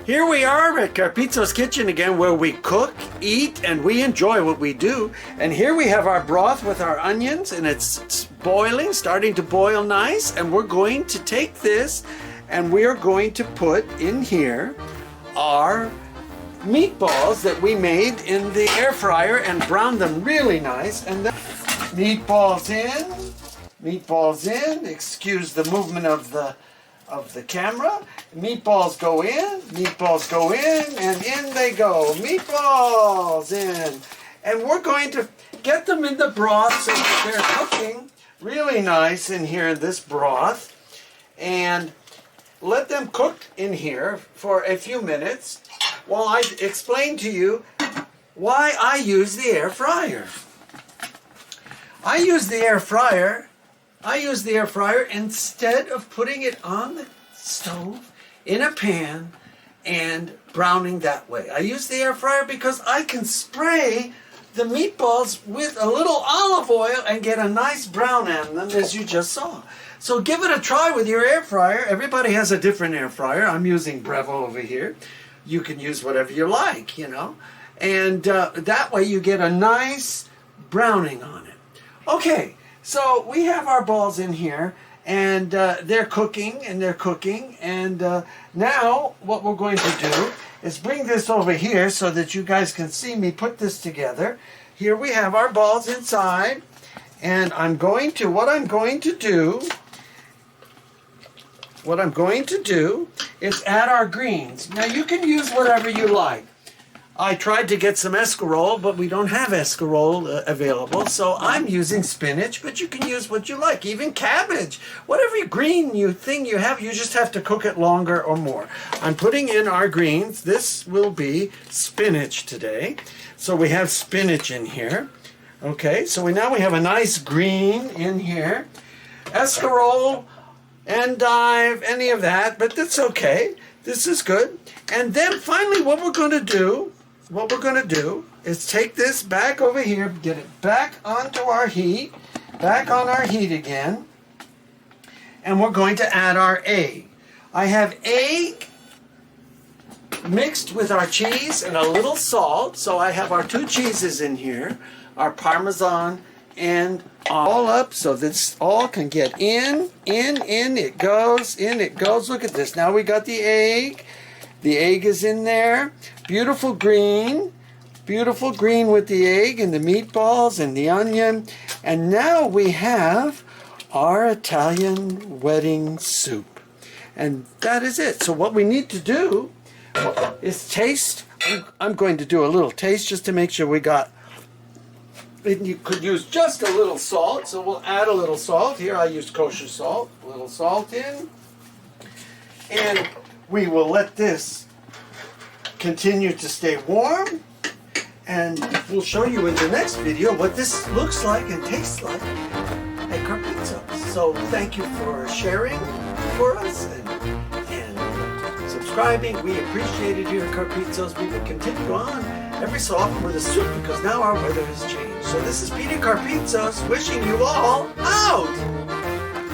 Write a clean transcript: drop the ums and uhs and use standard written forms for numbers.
Here we are at Carpizzo's Kitchen again, where we cook, eat, and we enjoy what we do. And here we have our broth with our onions, and it's boiling, starting to boil nice. And we're going to take this and we are going to put in here our meatballs that we made in the air fryer and brown them really nice. And then meatballs in, excuse the movement of the camera. Meatballs go in, and in they go. Meatballs in. And we're going to get them in the broth so that they're cooking really nice in here in this broth. And let them cook in here for a few minutes while I explain to you why I use the air fryer. I use the air fryer instead of putting it on the stove in a pan and browning that way. I use the air fryer because I can spray the meatballs with a little olive oil and get a nice brown on them, as you just saw. So give it a try with your air fryer. Everybody has a different air fryer. I'm using Brevo over here. You can use whatever you like, you know. And that way you get a nice browning on it. Okay, so we have our balls in here, and they're cooking, and now what we're going to do is bring this over here so that you guys can see me put this together. Here we have our balls inside, and what I'm going to do is add our greens. Now you can use whatever you like. I tried to get some escarole, but we don't have escarole available, so I'm using spinach, but you can use what you like, even cabbage. Whatever green thing you have, you just have to cook it longer or more. I'm putting in our greens. This will be spinach today. So we have spinach in here. Okay, so now we have a nice green in here. Escarole, endive, any of that, but that's okay. This is good. And then finally what we're going to do is take this back over here, get it back onto our heat, back on our heat again, and we're going to add our egg. I have egg mixed with our cheese and a little salt, so I have our two cheeses in here, our Parmesan and all up, so this all can get in it goes. Look at this. Now we got the egg. The egg is in there. Beautiful green with the egg and the meatballs and the onion. And now we have our Italian wedding soup. And that is it. So what we need to do is taste. I'm going to do a little taste just to make sure we got. You could use just a little salt, so we'll add a little salt. Here I used kosher salt. A little salt in. And we will let this continue to stay warm, and we'll show you in the next video what this looks like and tastes like at Carpizzo's. So thank you for sharing for us and subscribing. We appreciate it here at Carpizzo's. We will continue on every so often with a soup because now our weather has changed. So this is Peter Carpizzo's wishing you all out!